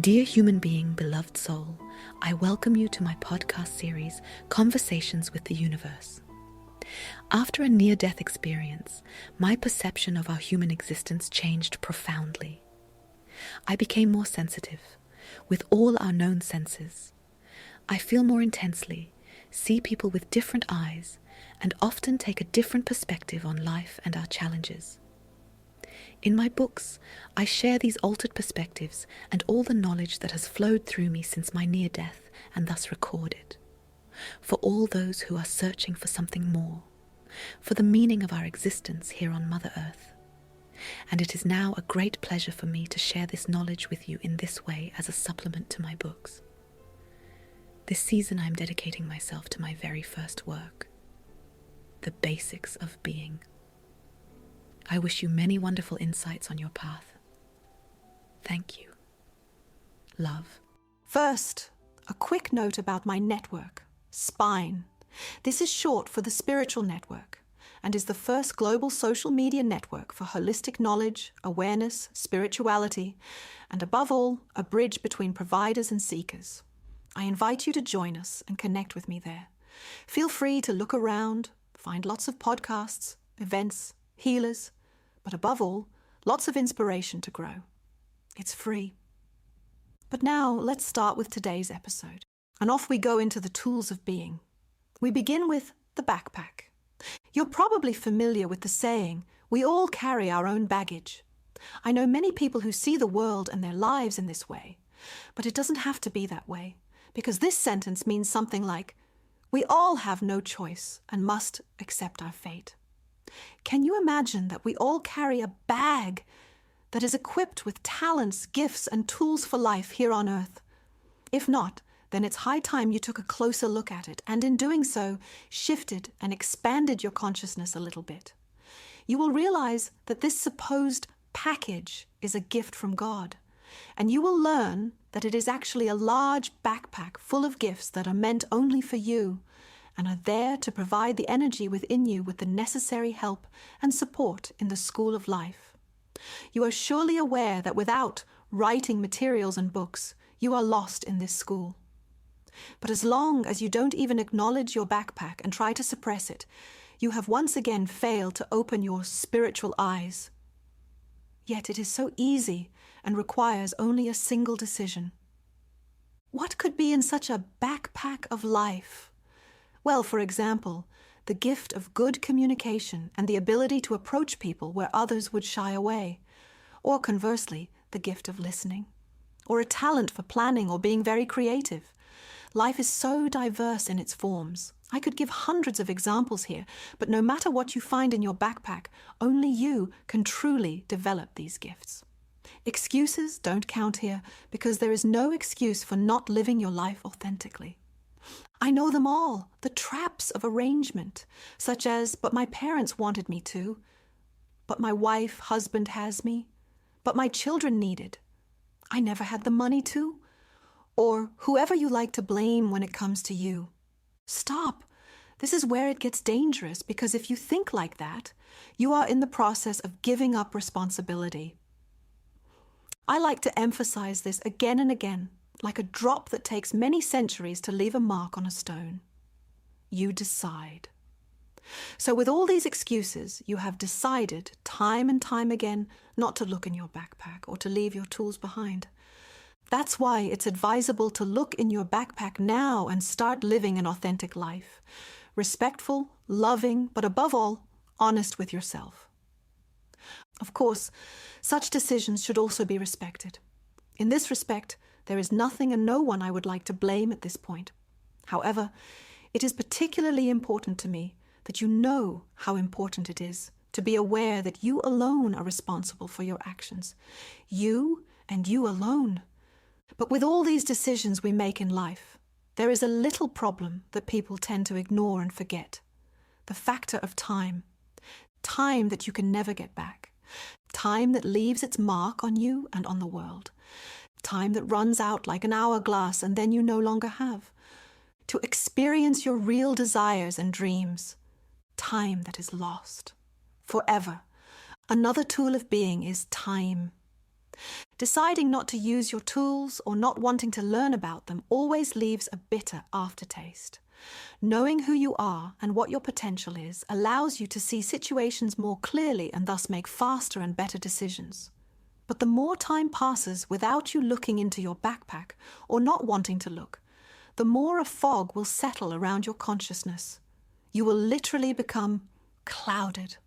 Dear human being, beloved soul, I welcome you to my podcast series, Conversations with the Universe. After a near-death experience, my perception of our human existence changed profoundly. I became more sensitive, with all our known senses. I feel more intensely, see people with different eyes, and often take a different perspective on life and our challenges. In my books, I share these altered perspectives and all the knowledge that has flowed through me since my near death and thus record it. For all those who are searching for something more, for the meaning of our existence here on Mother Earth. And it is now a great pleasure for me to share this knowledge with you in this way as a supplement to my books. This season I am dedicating myself to my very first work, the basics of being. I wish you many wonderful insights on your path. Thank you. Love. First, a quick note about my network, SPINE. This is short for the Spiritual Network and is the first global social media network for holistic knowledge, awareness, spirituality, and above all, a bridge between providers and seekers. I invite you to join us and connect with me there. Feel free to look around, find lots of podcasts, events, healers, but above all, lots of inspiration to grow. It's free. But now let's start with today's episode. And off we go into the tools of being. We begin with the backpack. You're probably familiar with the saying, we all carry our own baggage. I know many people who see the world and their lives in this way, but it doesn't have to be that way, because this sentence means something like, we all have no choice and must accept our fate. Can you imagine that we all carry a bag that is equipped with talents, gifts, and tools for life here on Earth? If not, then it's high time you took a closer look at it, and in doing so, shifted and expanded your consciousness a little bit. You will realize that this supposed package is a gift from God, and you will learn that it is actually a large backpack full of gifts that are meant only for you, and are there to provide the energy within you with the necessary help and support in the school of life. You are surely aware that without writing materials and books, you are lost in this school. But as long as you don't even acknowledge your backpack and try to suppress it, you have once again failed to open your spiritual eyes. Yet it is so easy and requires only a single decision. What could be in such a backpack of life? Well, for example, the gift of good communication and the ability to approach people where others would shy away. Or conversely, the gift of listening. Or a talent for planning or being very creative. Life is so diverse in its forms. I could give hundreds of examples here, but no matter what you find in your backpack, only you can truly develop these gifts. Excuses don't count here because there is no excuse for not living your life authentically. I know them all, the traps of arrangement, such as, but my parents wanted me to, but my wife, husband has me, but my children needed, I never had the money to, or whoever you like to blame when it comes to you. Stop. This is where it gets dangerous, because if you think like that, you are in the process of giving up responsibility. I like to emphasize this again and again, like a drop that takes many centuries to leave a mark on a stone. You decide. So with all these excuses, you have decided time and time again not to look in your backpack or to leave your tools behind. That's why it's advisable to look in your backpack now and start living an authentic life. Respectful, loving, but above all, honest with yourself. Of course, such decisions should also be respected. In this respect, there is nothing and no one I would like to blame at this point. However, it is particularly important to me that you know how important it is to be aware that you alone are responsible for your actions. You and you alone. But with all these decisions we make in life, there is a little problem that people tend to ignore and forget. The factor of time. Time that you can never get back. Time that leaves its mark on you and on the world. Time that runs out like an hourglass and then you no longer have. To experience your real desires and dreams. Time that is lost. Forever. Another tool of being is time. Deciding not to use your tools or not wanting to learn about them always leaves a bitter aftertaste. Knowing who you are and what your potential is allows you to see situations more clearly and thus make faster and better decisions. But the more time passes without you looking into your backpack or not wanting to look, the more a fog will settle around your consciousness. You will literally become clouded.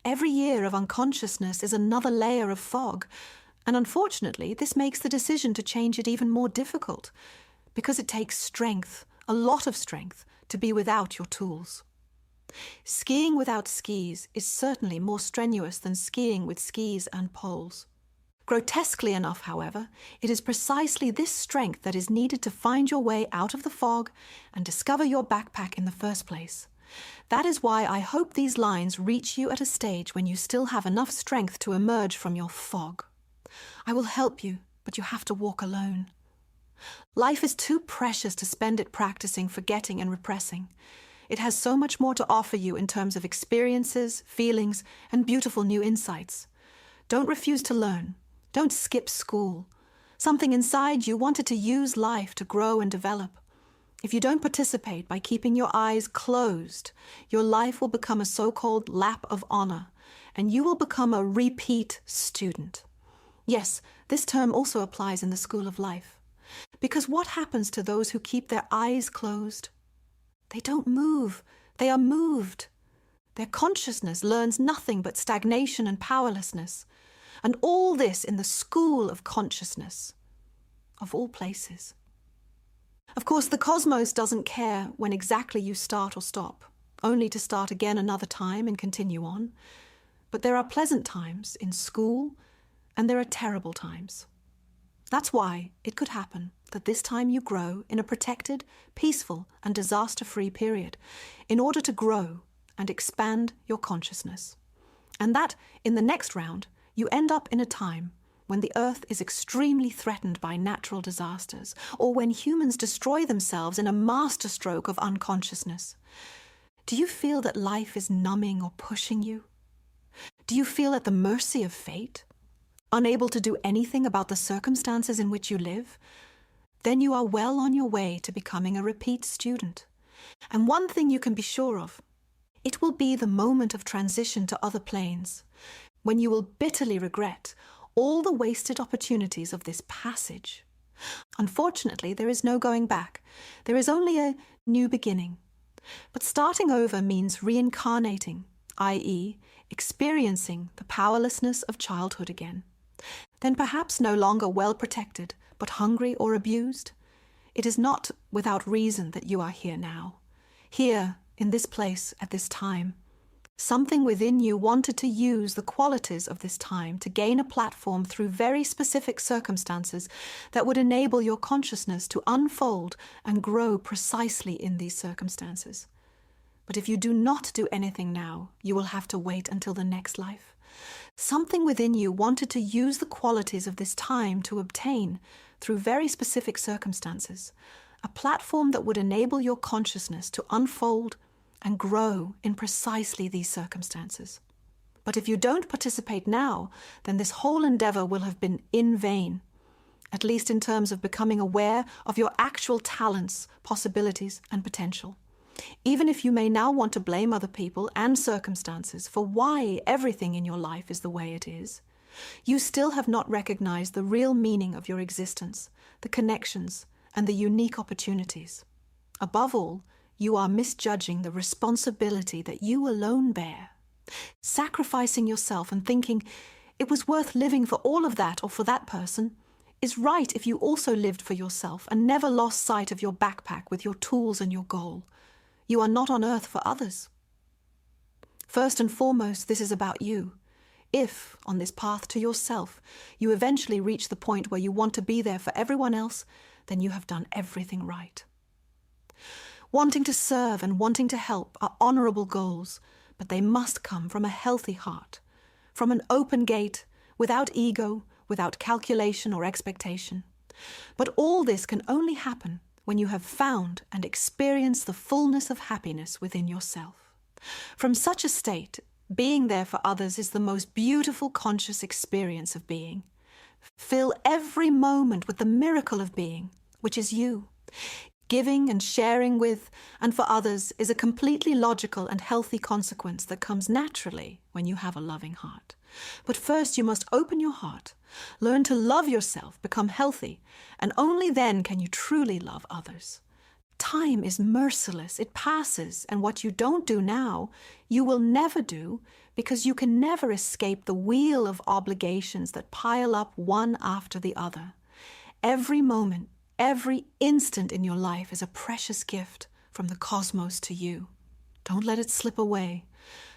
Every year of unconsciousness is another layer of fog, and unfortunately, this makes the decision to change it even more difficult, because it takes strength, a lot of strength, to be without your tools. Skiing without skis is certainly more strenuous than skiing with skis and poles. Grotesquely enough, however, it is precisely this strength that is needed to find your way out of the fog and discover your backpack in the first place. That is why I hope these lines reach you at a stage when you still have enough strength to emerge from your fog. I will help you, but you have to walk alone. Life is too precious to spend it practicing forgetting and repressing. It has so much more to offer you in terms of experiences, feelings, and beautiful new insights. Don't refuse to learn. Don't skip school. Something inside you wanted to use life to grow and develop. If you don't participate by keeping your eyes closed, your life will become a so-called lap of honor, and you will become a repeat student. Yes, this term also applies in the school of life. Because what happens to those who keep their eyes closed? They don't move. They are moved. Their consciousness learns nothing but stagnation and powerlessness. And all this in the school of consciousness, of all places. Of course, the cosmos doesn't care when exactly you start or stop, only to start again another time and continue on. But there are pleasant times in school, and there are terrible times. That's why it could happen that this time you grow in a protected, peaceful, and disaster-free period in order to grow and expand your consciousness. And that, in the next round, you end up in a time when the earth is extremely threatened by natural disasters, or when humans destroy themselves in a masterstroke of unconsciousness. Do you feel that life is numbing or pushing you? Do you feel at the mercy of fate? Unable to do anything about the circumstances in which you live? Then you are well on your way to becoming a repeat student. And one thing you can be sure of, it will be the moment of transition to other planes, when you will bitterly regret all the wasted opportunities of this passage. Unfortunately, there is no going back. There is only a new beginning. But starting over means reincarnating, i.e., experiencing the powerlessness of childhood again. Then perhaps no longer well protected, but hungry or abused. It is not without reason that you are here now. Here, in this place, at this time. Something within you wanted to use the qualities of this time to gain a platform through very specific circumstances that would enable your consciousness to unfold and grow precisely in these circumstances. But if you do not do anything now, you will have to wait until the next life. Something within you wanted to use the qualities of this time to obtain, through very specific circumstances, a platform that would enable your consciousness to unfold and grow in precisely these circumstances. But if you don't participate now, then this whole endeavor will have been in vain, at least in terms of becoming aware of your actual talents, possibilities, and potential. Even if you may now want to blame other people and circumstances for why everything in your life is the way it is, you still have not recognized the real meaning of your existence, the connections, and the unique opportunities. Above all, you are misjudging the responsibility that you alone bear. Sacrificing yourself and thinking it was worth living for all of that or for that person is right if you also lived for yourself and never lost sight of your backpack with your tools and your goal. You are not on earth for others. First and foremost, this is about you. If, on this path to yourself, you eventually reach the point where you want to be there for everyone else, then you have done everything right. Wanting to serve and wanting to help are honorable goals, but they must come from a healthy heart, from an open gate, without ego, without calculation or expectation. But all this can only happen when you have found and experienced the fullness of happiness within yourself. From such a state, Being there for others is the most beautiful conscious experience of being. Fill every moment with the miracle of being, which is you. Giving and sharing with and for others is a completely logical and healthy consequence that comes naturally when you have a loving heart. But first you must open your heart, learn to love yourself, become healthy, and only then can you truly love others. Time is merciless, it passes, and what you don't do now, you will never do, because you can never escape the wheel of obligations that pile up one after the other. Every moment, every instant in your life is a precious gift from the cosmos to you. Don't let it slip away.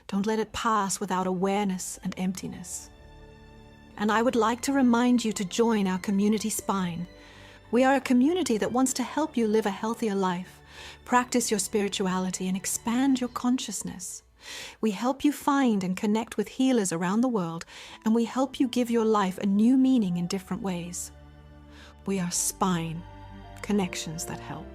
Don't let it pass without awareness and emptiness. And I would like to remind you to join our community Spine. We are a community that wants to help you live a healthier life, practice your spirituality, and expand your consciousness. We help you find and connect with healers around the world, and we help you give your life a new meaning in different ways. We are Spine, connections that help.